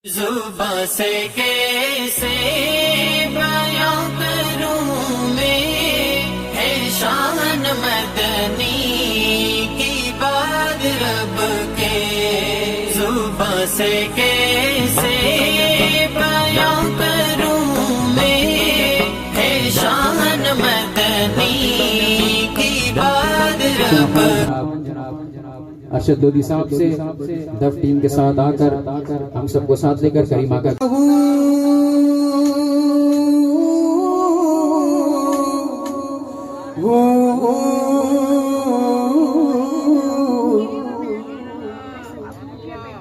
जुबां से कैसे बयां करूं मैं है शान मदनी की बात रब के। जुबां से कैसे बयां करूं मैं है शान मदनी की बात रब अरशद लोधी साहब से दफ टीम के साथ आकर हम सबको साथ लेकर करीमा का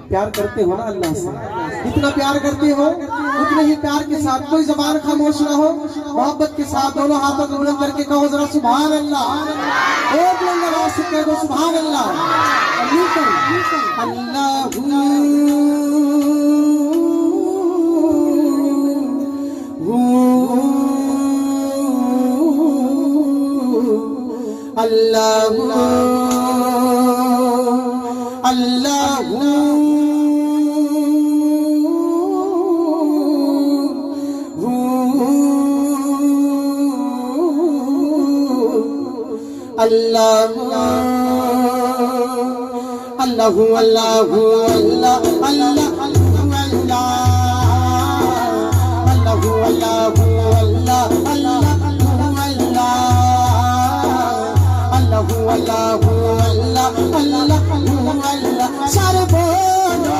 प्यार करते हो ना अल्लाह से, इतना प्यार करते हो उतने ही प्यार के साथ कोई जबान खामोश ना हो, मोहब्बत के साथ दोनों हाथों को बुलंद करके कहो जरा सुभान अल्लाह। एक बुलंद आवाज से कह दो सुभान अल्लाह। अल्लाह अल्लाह अल्लाह अल्लाह अल्लाह अल्लाह अल्लाह अल्लाह सारे बोलो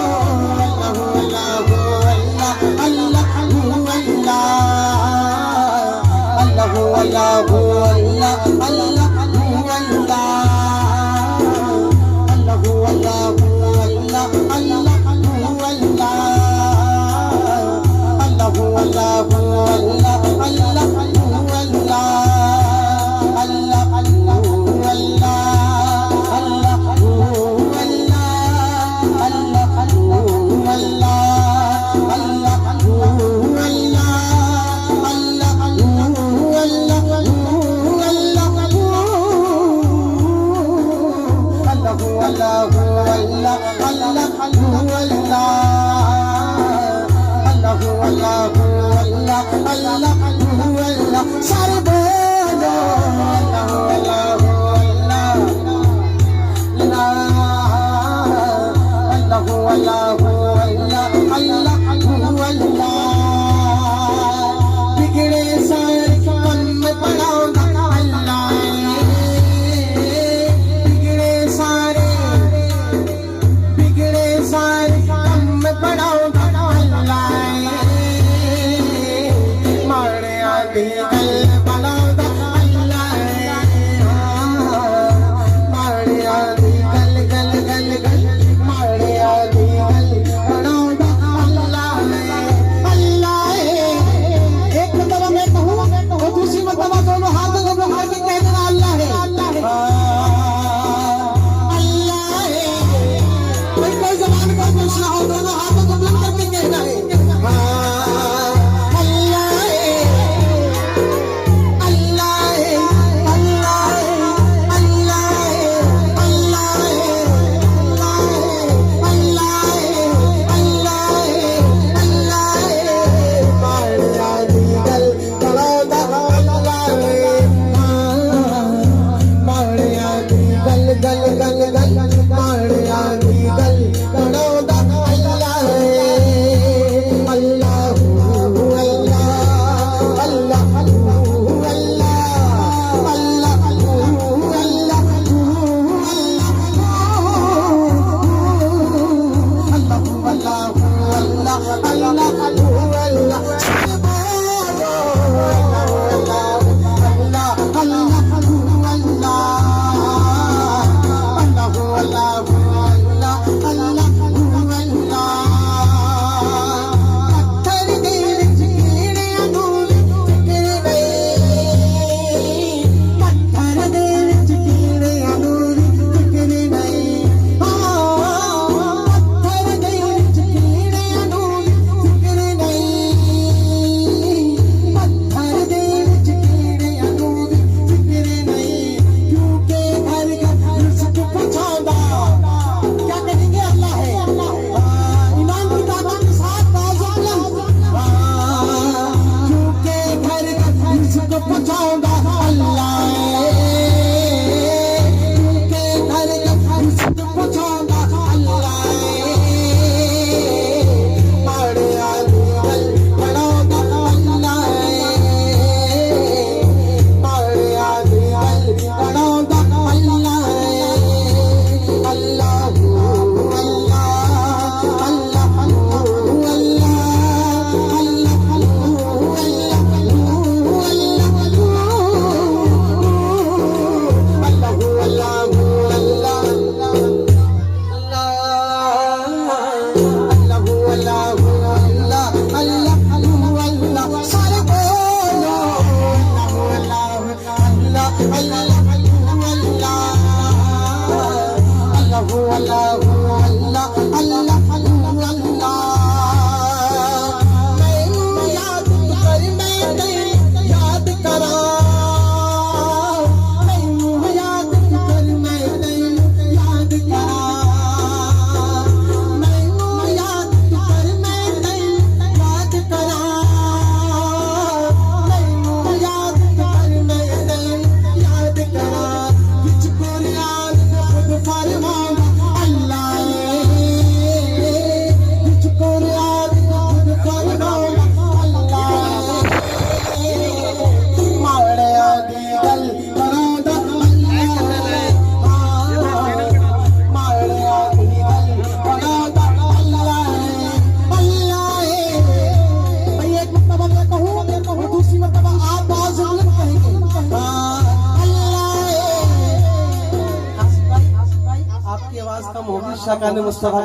सारे बोलो बिगड़े सारे मन में पड़ाऊंगा अल्लाह, बिगड़े सारे मन में पड़ाऊंगा अल्लाह। मारे आदि बला आपकी आवाज कम होगी शाकान मुस्तफा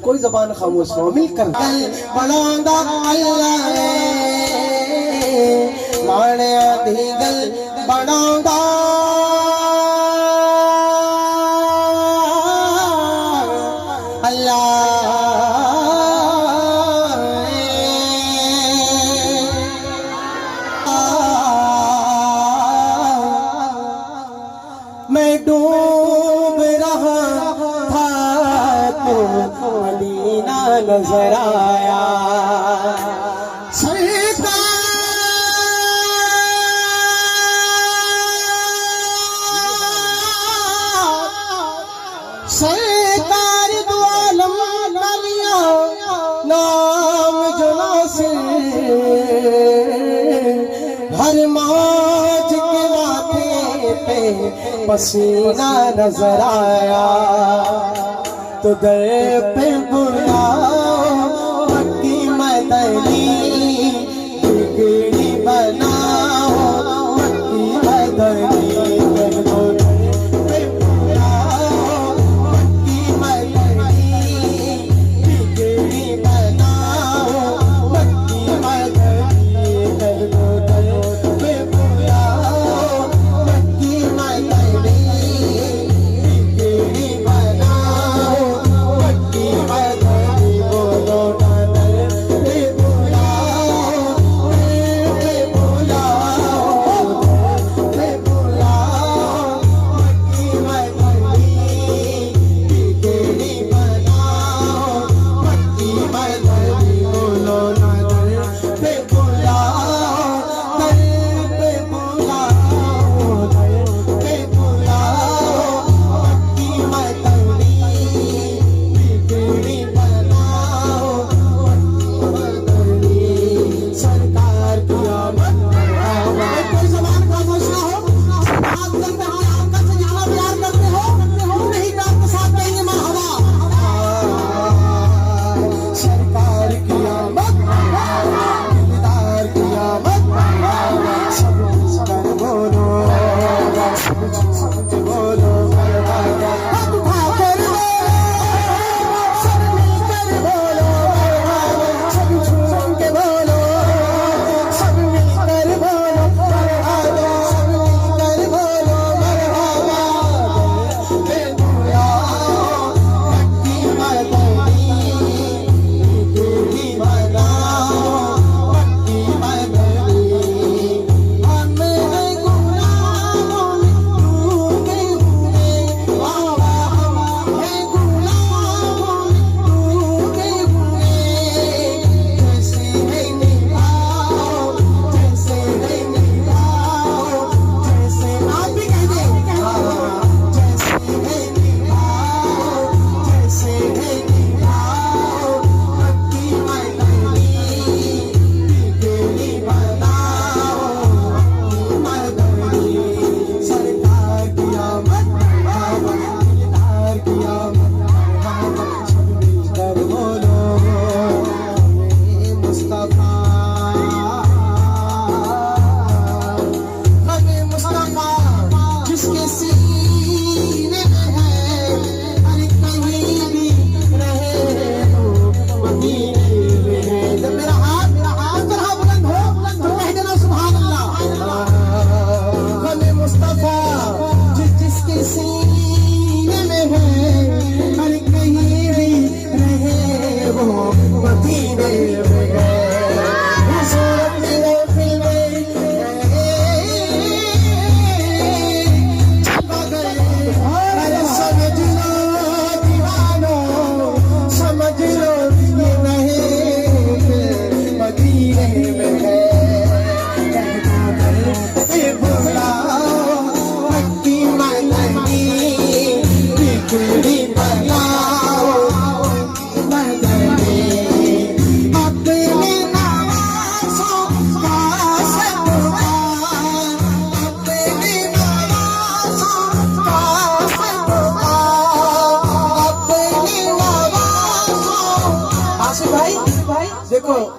कोई जबान खामोश हो मिलकर बड़ांदा अल्लाह माने दीगल बड़ांदा अल्लाह मैं डूब रहा था तो मदीना नजर आया सरकार दो आलम नलिया नाम जुना से हर मौज के माथे पे पसीना नजर आया तो दर पे बुलाओ मक्की मदनी बिगड़ी बनाओ मक्की मदनी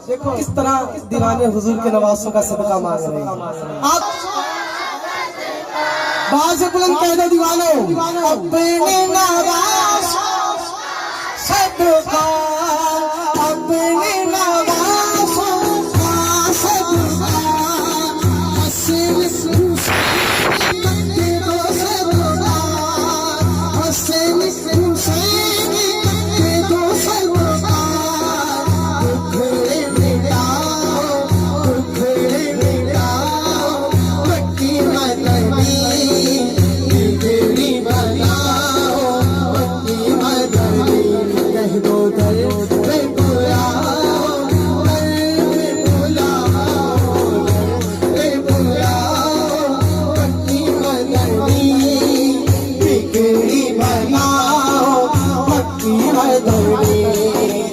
देखो किस तरह दीवाने हुजूर के नवासों का सदका मांग रहे हैं। आप बाहर से बुलंद कह दो दीवानों, अपने नवास सदका, अपने नवासों का सदका, हसीन हुसैन के दो सदका, हसीन हुसैन के दो सदका, दुखड़े मिटाओ, दुखड़े मिटाओ, मक्की मदनी बिगड़ी बनाओ, मक्की मदनी कह दो दर पे बुलाओ, दर पे बुलाओ, दर पे बुलाओ, मक्की मदनी बिगड़ी बनाओ, मक्की मदनी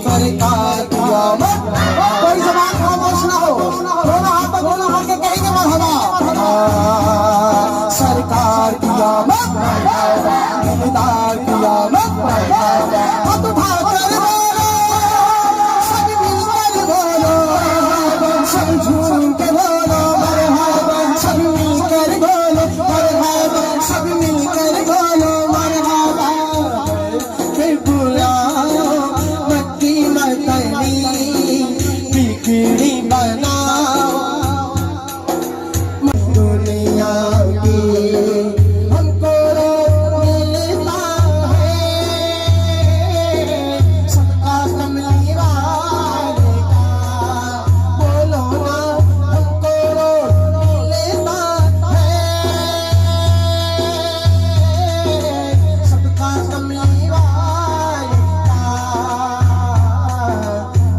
सरकार किया मत। कोई जबान खामोश ना हो, दोनों हाथ के कहेंगे मरहबा। सरकार किया मत, दिलदार किया मत, हाथ उठाकर बोलो, सब मिलकर बोलो, सब झूम के बोलो मरहबा, सब मिलकर बोलो मरहबा, सब मिलकर बोलो मरहबा। फिर बुलाओ मक्की मदनी बिगड़ी बनाओ, दुनिया की हमको मिलता है सबका कमली वाले का, बोलो ना हमको मिलता है सबका कमली वाले का,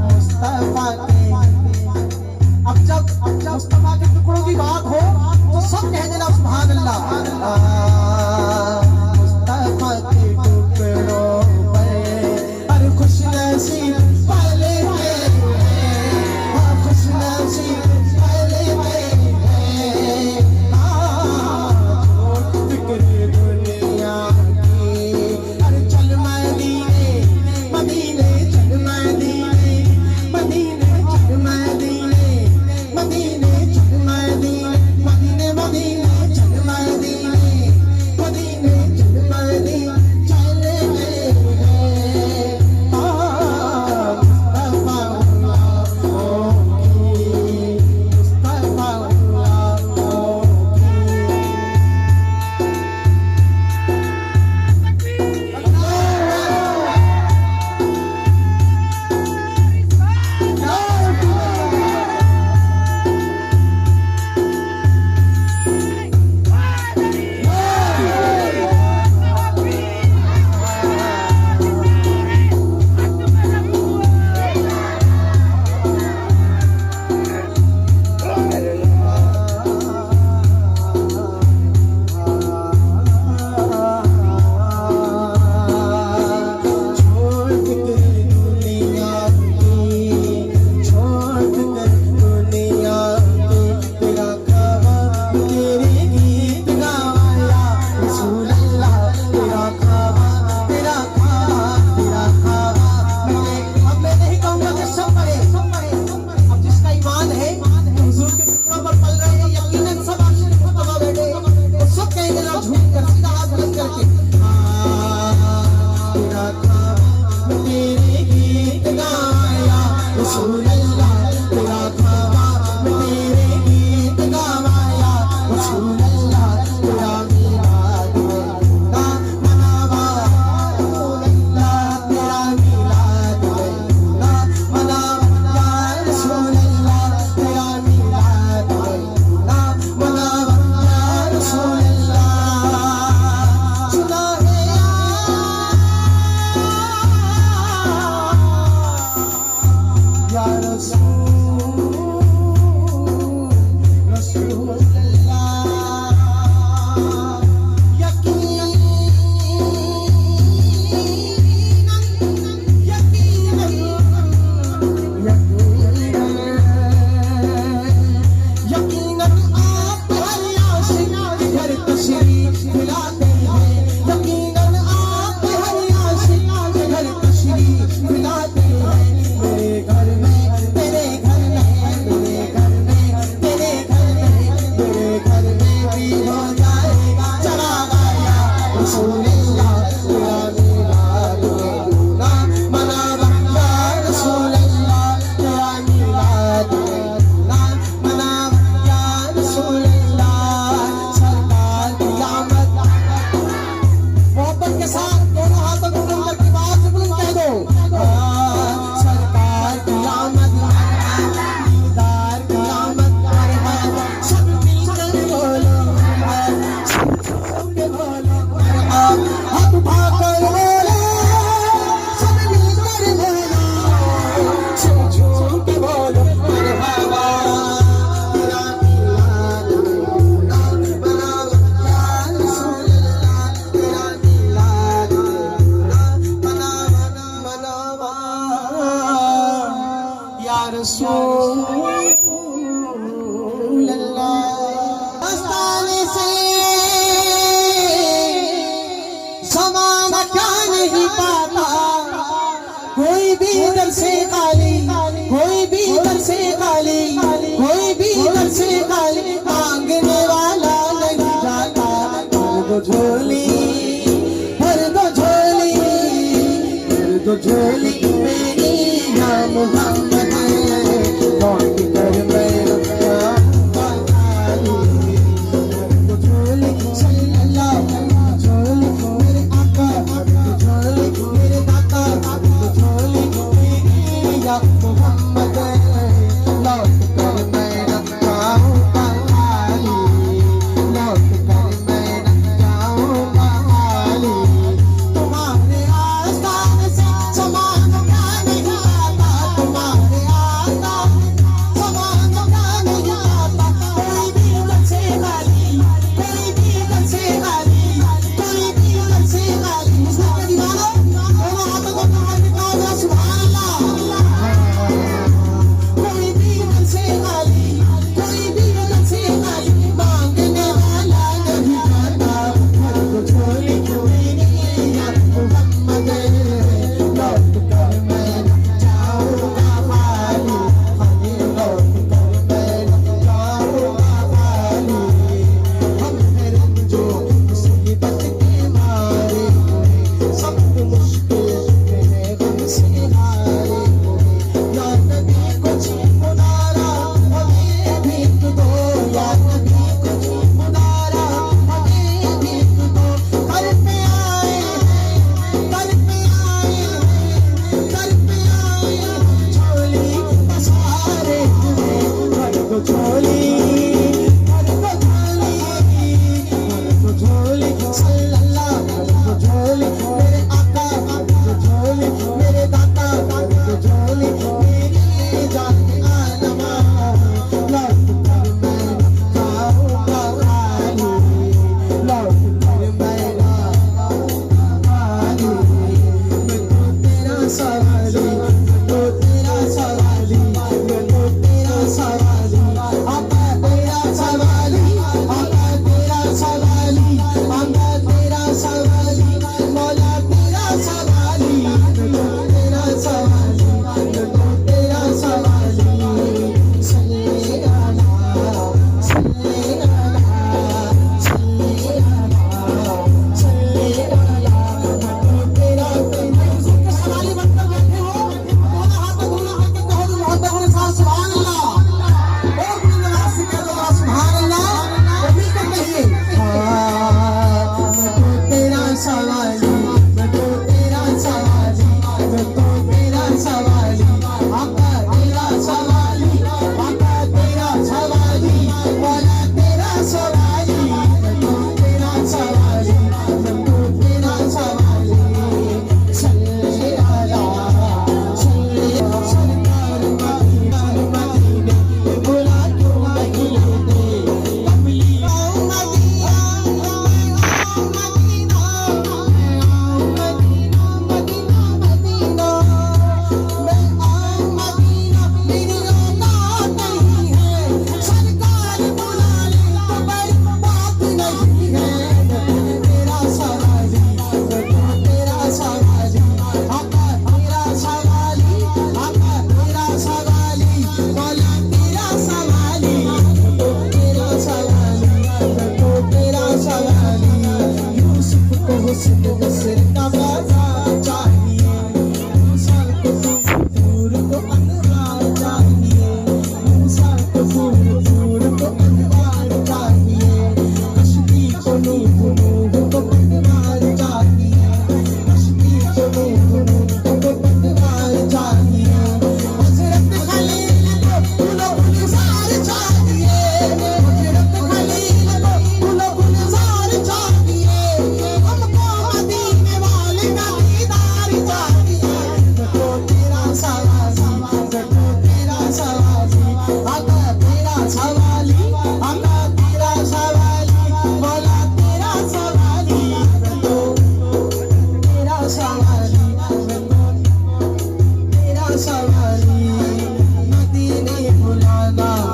मुस्तफा के रसूल अल्लाह। आस्ताने से ज़माना क्या नहीं पाता, कोई भी दर से खाली, कोई भी दर से खाली, कोई भी दर से खाली, मांगने वाला नहीं जाता। भर दो झोली, भर दो झोली, भर दो झोली मेरी या मोहम्मद, लौट कर मेरा काम खाली। भर दो झोली सल्लल्लाहु अलैहि झोली मेरे आका, भर दो झोली मेरे दाता, भर दो झोली मेरी या मोहम्मद, लौट कर मेरा काम खाली, लौट कर मेरा जाऊंगा खाली। तुम्हारे आस्तान से समान क्या नहीं आता, तुम्हारे आस्तान समान क्या नहीं आता। कोई भी दर से खाली, कोई भी दर से खाली, कोई भी दर से खाली। मुस्लिम के दीवानों, दोनों हाथों को ऊपर दिखाओ जरा सुभान अल्लाह। कोई भी दर से खाली, कोई भी दर से खाली, मांगने वाला नहीं जाता। भर दो झोली मेरी या मोहम्मद, लौट कर मैं जाऊंगा खाली, खाली लौट कर मैं जाऊंगा खाली। हम हैं जो मुसीबत के मारे हुए, सब मुश्किल मेरे गम से हारे हुए। या नबी कुछ मुनारा हमें भीख दो, या नबी कुछ मुनारा हमें भीख दो। कर पे आए हैं, कर पे आए हैं, कर पे आए हैं, झोली पसारे हुए। भर दो झोली, भर दो झोली, भर दो झोली सल्लल्लाहु, भर दो झोली मेरे आका, भर दो झोली मेरे दाता, भर दो झोली मेरी जान आलमा। लौट कर मैं जाऊंगा खाली, लौट कर मैं जाऊंगा खाली। मैं तो तेरा सवाली, मैं तो तेरा सवाली, मैं तो तेरा सवाली। आप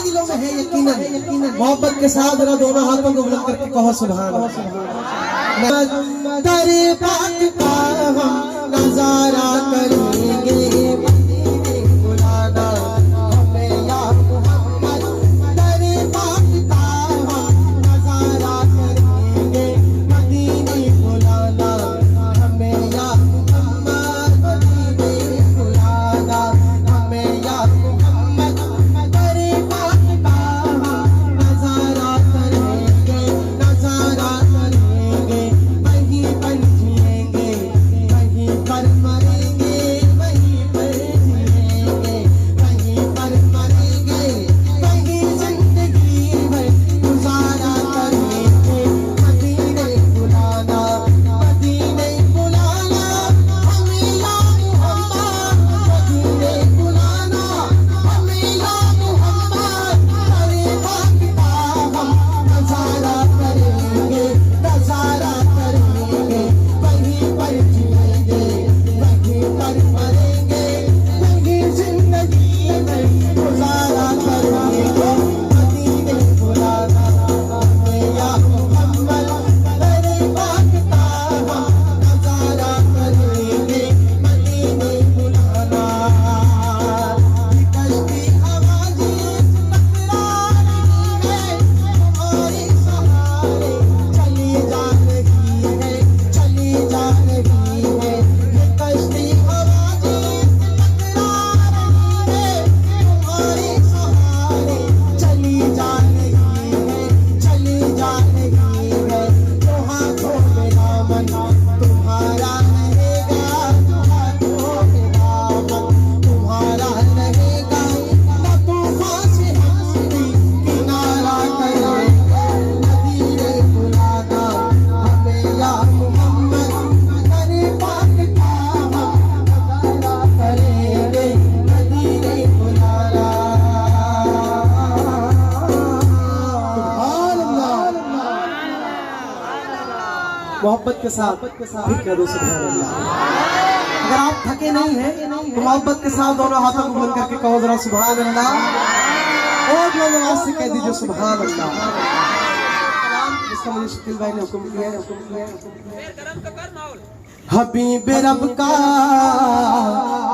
दिलों में है यकीनन। मोहब्बत के साथ जरा दोनों हाथों को बुलंद करके कहो सुभान अल्लाह। तेरे पाक का हम नजारा करेंगे, मदीने बुलाना हमें या मोहम्मद। तेरे पाक का हम नजारा करेंगे, मदीने बुलाना हमें या मोहम्मद। मदीने बुलाना हमें या मोहम्मद। तेरे पाक का हम नजारा करेंगे, नजारा करेंगे। वहीं पर जिएंगे, वहीं पर मरेंगे, वहीं पर जिएंगे, वहीं पर मरेंगे। वहीं जिंदगी भर गुजारा करेंगे। मदीने बुलाना, मदीने बुलाना हमें या मोहम्मद। मदीने बुलाना हमें या मोहम्मद। तेरे पाक का हम नजारा करेंगे, नजारा करेंगे। वहीं पर जिएंगे, वहीं पर मरेंगे, वहीं जिंदगी में गुजारा करेंगे। मदीने बुलाना हमें या मोहम्मद। तेरे पाक का हम नजारा करेंगे, मदीने बुलाना। कश्ती आवाज़ें टकरा रही है, तुम्हारे सहारे चली जा रही है, चली जा रही है। ये कश्ती आवाज़ें टकरा रही है, तुम्हारे सहारे चली जा रही है, चली जा रही है। जो हाथों में दामन तुम्हारा रहेगा, जो हाथों में दामन तुम्हारा रहेगा। तूफान से हम भी किनारा करेंगे। मदीने बुलाना हमें या मोहम्मद। तेरे पाक का हम नजारा करेंगे, मदीने बुलाना। सुभान अल्लाह। मोहब्बत के साथ फिर कह दो सुभान अल्लाह। अगर आप थके नहीं हैं तो मोहब्बत के साथ दोनों हाथों को बुलंद करके कहो जरा सुभान अल्लाह। और लोग आवाज से कह दीजिए सुभान अल्लाह। जिसका मुझे शकील भाई ने हुक्म किया है, हबीब रब का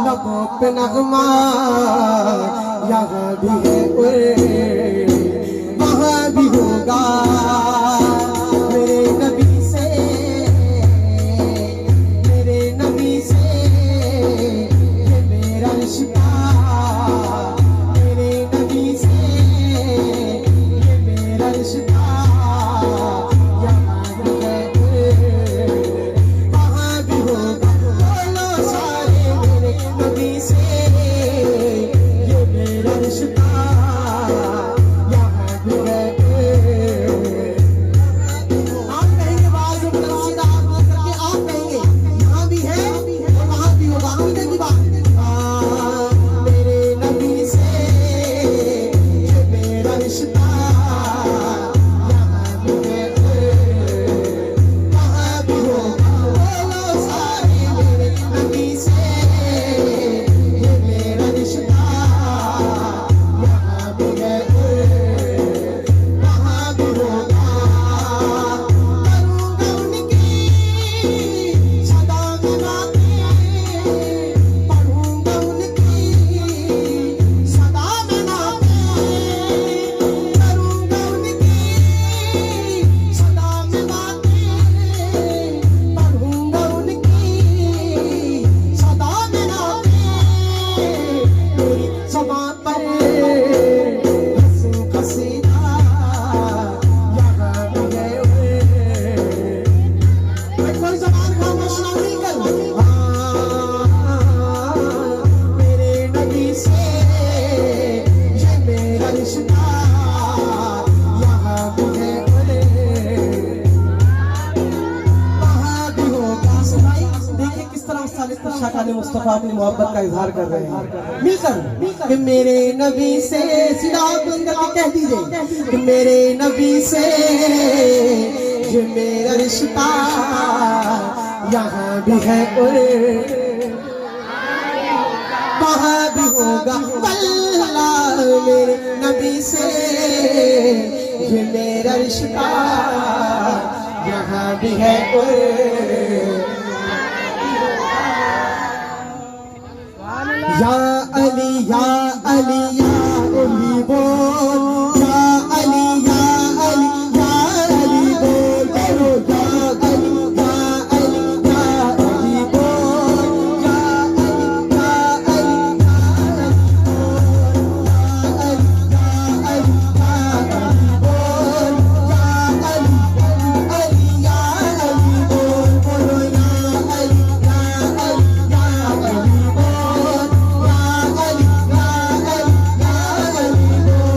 लबों पे नगमा यहाँ भी है और वहाँ भी होगा। मेरे नबी से, मेरे नबी से ये मेरा रिश्ता। मेरे नबी से ये मेरा रिश्ता। यहाँ भी है वहाँ भी होगा। बोलो सारे मेरे नबी से ये मेरा रिश्ता। यहाँ भी है। आप कहेंगे बाज़ सीधा हाथ करके आप कहेंगे यहाँ भी है और वहाँ भी होगा। आमीना की बात। मेरे नबी से ये मेरा रिश्ता। यहाँ भी है, वहाँ भी होगा। बोलो सारे मेरे नबी से ये मेरा रिश्ता। यहाँ भी है, वहाँ भी होगा। करूँगा उनकी सदा में बातें, पढ़ूंगा उनकी सदा में बातें, करूँगा उनकी सदा में बातें, पढ़ूंगा उनकी सदा में बातें। मेरी ज़बां पर हंसी कसीदा यहाँ भी है। मैं कोई ज़बान खामोश नहीं करूँ। मेरे नबी से ये मेरा रिश्ता। यहाँ भी है, वहाँ भी होगा। सुनाई देखिए किस तरह शाकानी मुस्तफा अपनी मोहब्बत का इजहार कर रहे हैं मिलकर कि मेरे नबी से। सीधा हाथ बुलंद करके कह दीजिए कि मेरे नबी से ये मेरा रिश्ता। यहाँ भी है और वहाँ भी होगा। अल्लाह मेरे नबी नबी से ये मेरा रिश्ता यहाँ भी है या अली या अली या अली बोल या अली या अली या अली बोल करो या अली या अली या अली बोल या अली या अली या अली बोल या अली या अली बोल बोलो या अली या अली या अली बोल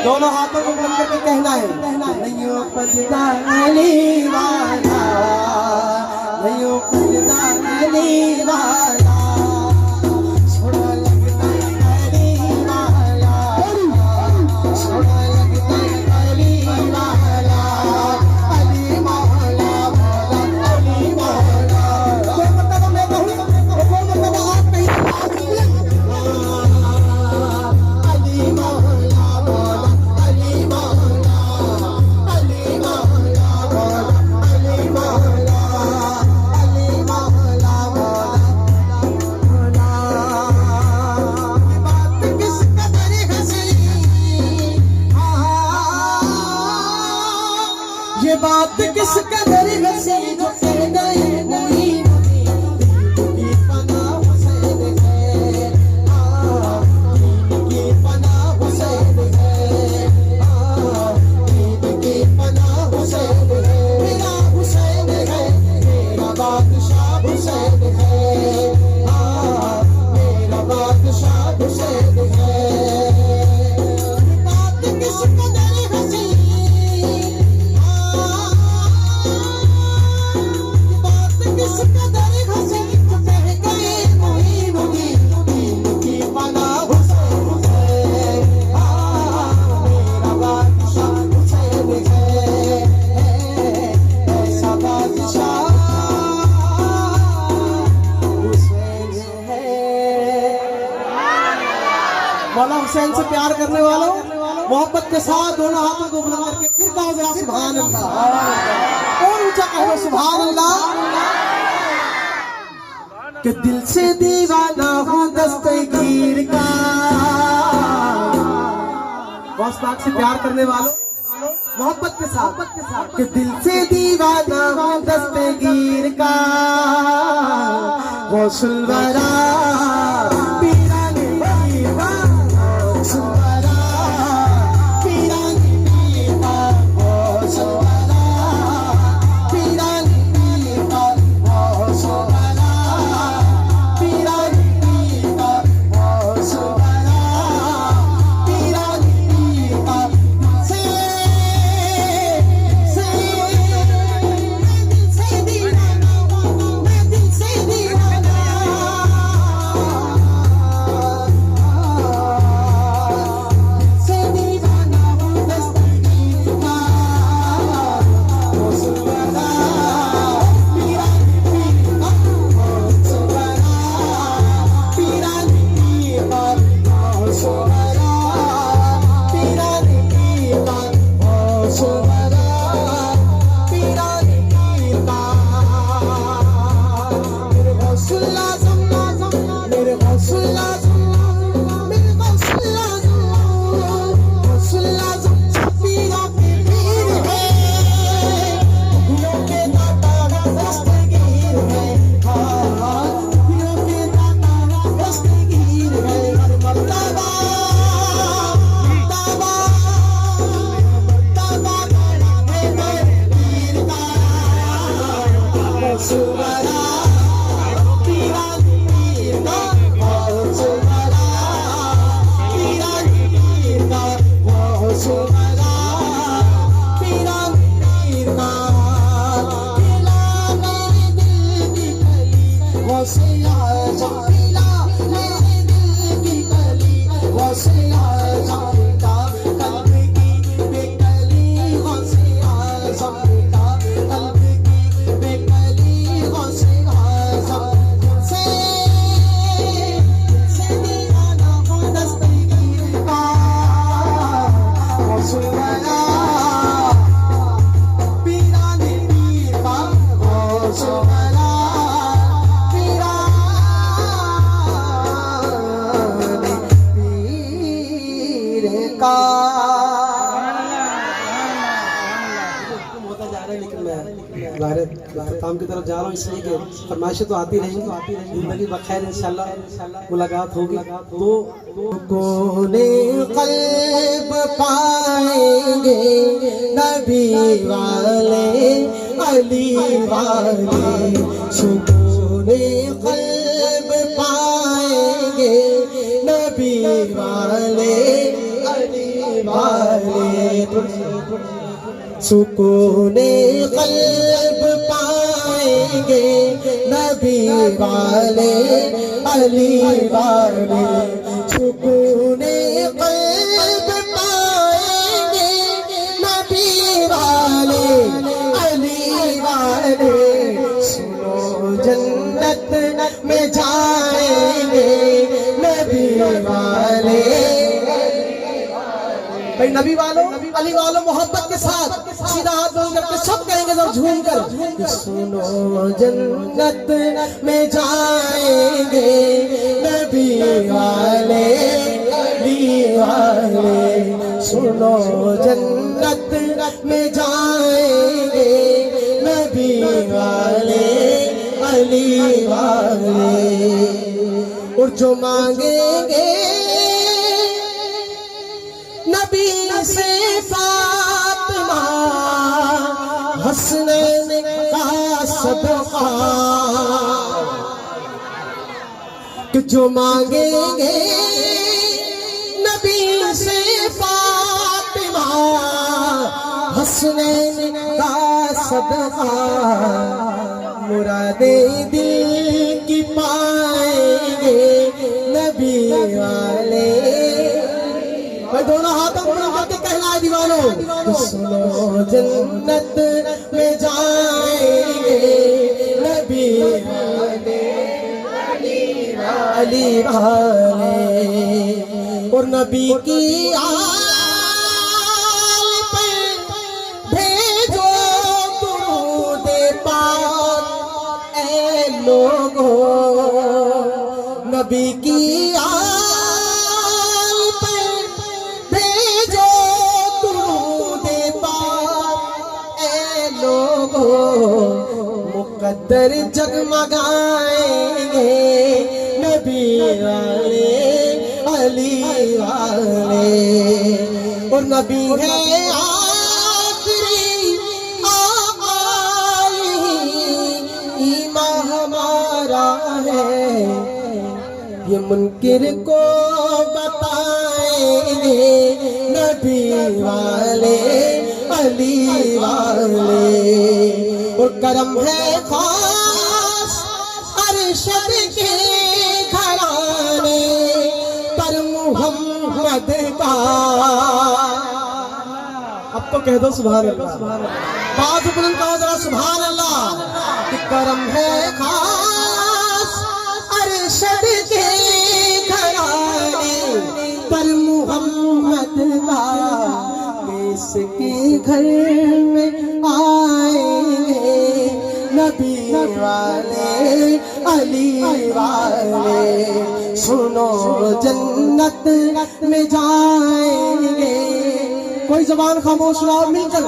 दोनों हाथों को बंद करके कहना है नहीं पजदा अली वाला नहीं पजदा अली वाला छोड़ा लगता अली वाला छोड़ा लगता अली वाला अली मौला मौला अली मौला कोई मतलब मैं कहूँ कोई मतलब आप नहीं अली मौला मौला अली मौला अली मौला मौला अली मौला अली मौला मौला बात किस कदर हंसी ये बात किस कदर हंसी जो कह गए कोई की पनाह हुसैन है की पनाह हुसैन है की पनाह हुसैन है मेरा हुसैन है मेरा बादशाह हुसैन है मेरा बादशाह हुसैन है बात किस कदर हंसी बात किस कदर हंसी जो कह गए कोई मुदी की पनाह हुसैन मौला हुसैन से प्यार करने वालों मोहब्बत के साथ दोनों हाथों को बुलंद करके फिर कहो जरा सुभान अल्लाह, और ऊंचा कहो सुभान अल्लाह। कि दिल से दीवाना हूँ दस्तगीर का, बॉस पाक से प्यार करने वालों मोहब्बत के साथ, कि दिल से दीवाना हूँ दस्तगीर का, वो सुलवरा काम की तरफ जा रहा हूँ, इसलिए कि फरमाइशें तो आती रहेंगी, जिंदगी बखैर इंशाल्लाह मुलाकात होगी। तो कोने क़ल्ब पाएंगे नबी वाले अली वाले, सुकूने क़ल्ब पाएंगे नबी वाले अली वाले, सुकूने क़ल्ब पाएंगे नबी वाले अली वाले, सुकूने क़ल्ब पाएंगे नबी वाले अली वाले, सुनो जन्नत में जाएंगे नबी वाले। भाई नबी वालों अली वालों मोहब्बत के साथ सीधा हाथ बोल करके सब कहेंगे जब झूम कर, सुनो जन्नत में जाएंगे नबी वाले अली वाले, सुनो जन्नत में जाएंगे नबी वाले अली वाले, और जो मांगेंगे नबी से फातिमा हसनैन का सदका, कि जो मांगेंगे नबी से फातिमा हसनैन का सदका, मुरादे दिल की पाएंगे नबी वाले। भाई दोनों हाथों को मिला के कहना है दीवानों, सुनो जन्नत में जाएंगे नबी वाले अली वाले, और नबी की आल पे भेजो दुरूद पाक ऐ लोगों, नबी की आल पे भेजो दुरूद पाक ऐ लोगों, मुकद्दर जगमगाएंगे नबी वाले अली वाले। और नबी है आखिरी आमाली, ईमान हमारा है ये मुनकिर को बताएंगे नबी वाले अली वाले। और करम है खास अरशद के घराने पर मोहम्मद का। अब तो कह दो सुभान अल्लाह, बात बुलंद कहो जरा सुभान अल्लाह। कि करम है खास अरशद के घराने पर मोहम्मद का, किसके घर में आएंगे नबी वाले अली वाले। सुनो जन्नत में जाएंगे, कोई जबान खामोश ना हो, मिलकर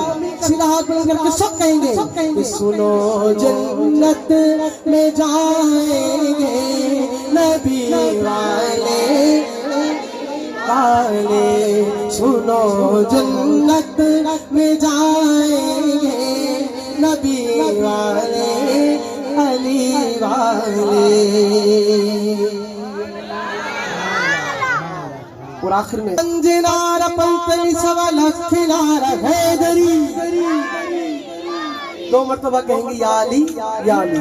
सीधा हाथ बुलंद करके सब कहेंगे कि सुनो जन्नत में जाएंगे नबी वाले वाले। सुनो जन्नत में जाएंगे नबी वाले अली वाले। और आखिर में पंजनारा पंतली सवा लखनारा हैदरी, दो मर्तबा कहेंगे या अली या अली।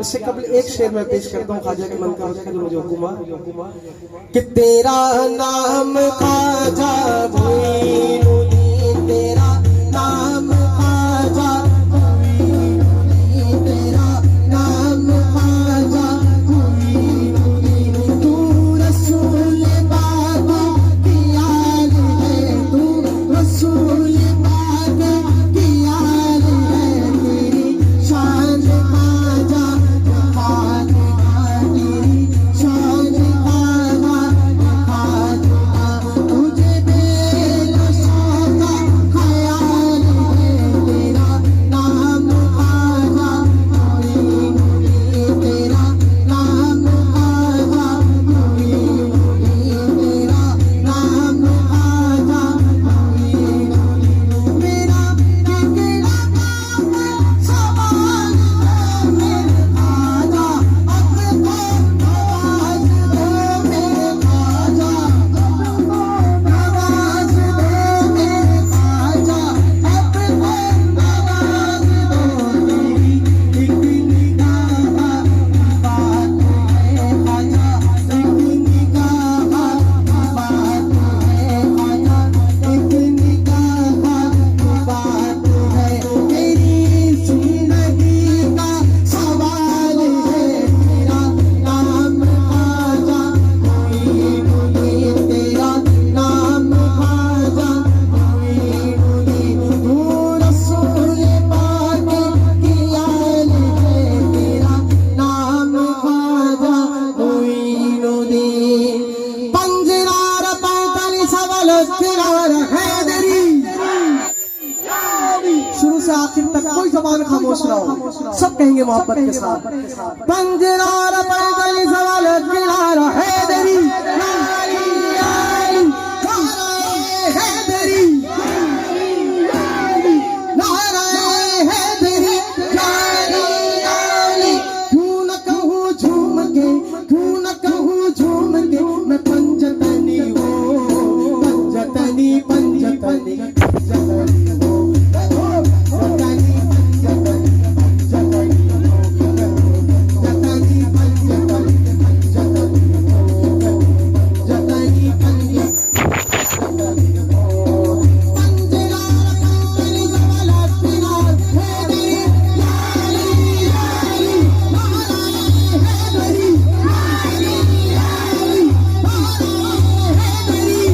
इससे कबल एक शेर में पेश करता हूँ ख्वाजा के मन का मुझे हुक्म कि तेरा नाम ख्वाजा मोइनुद्दीन, तेरा नाम ख्वाजा मोइनुद्दीन, तेरा नाम ख्वाजा मोइनुद्दीन। तू रसूल बाबा की आल है, तू रसूल बाबा की आल है, तेरी शान ख्वाजा ख्वाजा, तेरी शान ख्वाजा ख्वाजा। तुझे बेनशा का ख्याल है, तेरा नाम ख्वाजा मोइनुद्दीन, तेरा नाम ख्वाजा मोइनुद्दीन, तेरा नाम ख्वाजा मोइनुद्दीन। मेरा कितना काम सवाल है मेरे ख्वाजा, अपने नवाज दो मेरे ख्वाजा, नवाज दो मेरे ख्वाजा, अपने नवाज दो। तेरी एक निगाह बात है ख्वाजा, एक निगाह बात है ख्वाजा, एक निगाह बात है। तेरी जिंदगी का सवाल है, तेरा नाम ख्वाजा मोइनुद्दीन, तेरा नाम ख्वाजा मोइनुद्दीन। तू रसूल पाक की आल है, तेरा नाम ख्वाजा मोइनुद्दीन। पंजनारा पैंतालीस सवा लखनारा हैदरी, शुरू से आखिर तक कोई जबान खामोश ना हो, सब कहेंगे मोहब्बत के साथ। पंजनारा पैंतालीस सवा लखनारा हैदरी, हैदरी नाराए हैदरी, क्यों न कहूँ झूम के, क्यों न कहूँ झूम के, मैं पंजतनी हूँ, पंजतनी पंजतनी पंजतनी हूँ, पंजतनी पंजतनी पंजतनी हूँ, पंजतनी पंजतनी पंजतनी हूँ, पंजतनी पंजतनी हैदरी।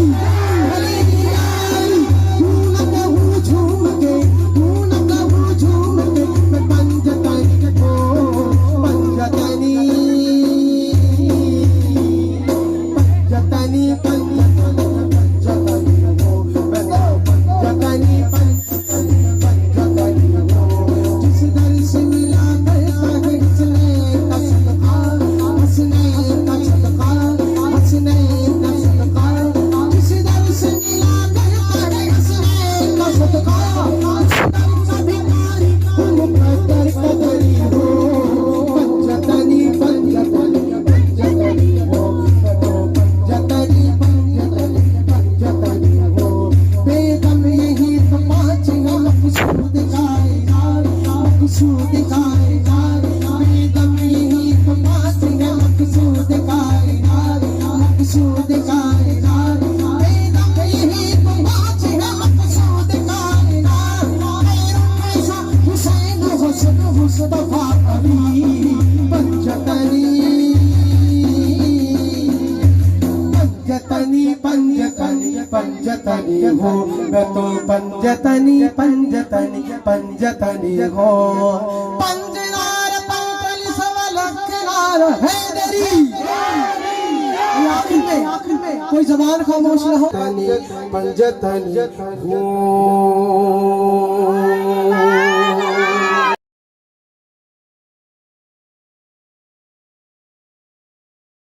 पंजतनी हो, मैं तो पंजतनी पंजतनी पंजतनी हो। पंजनार पंकल सवलखनार हैदरी। आखिर में कोई जबान खामोश न हो। पंजतनी हो।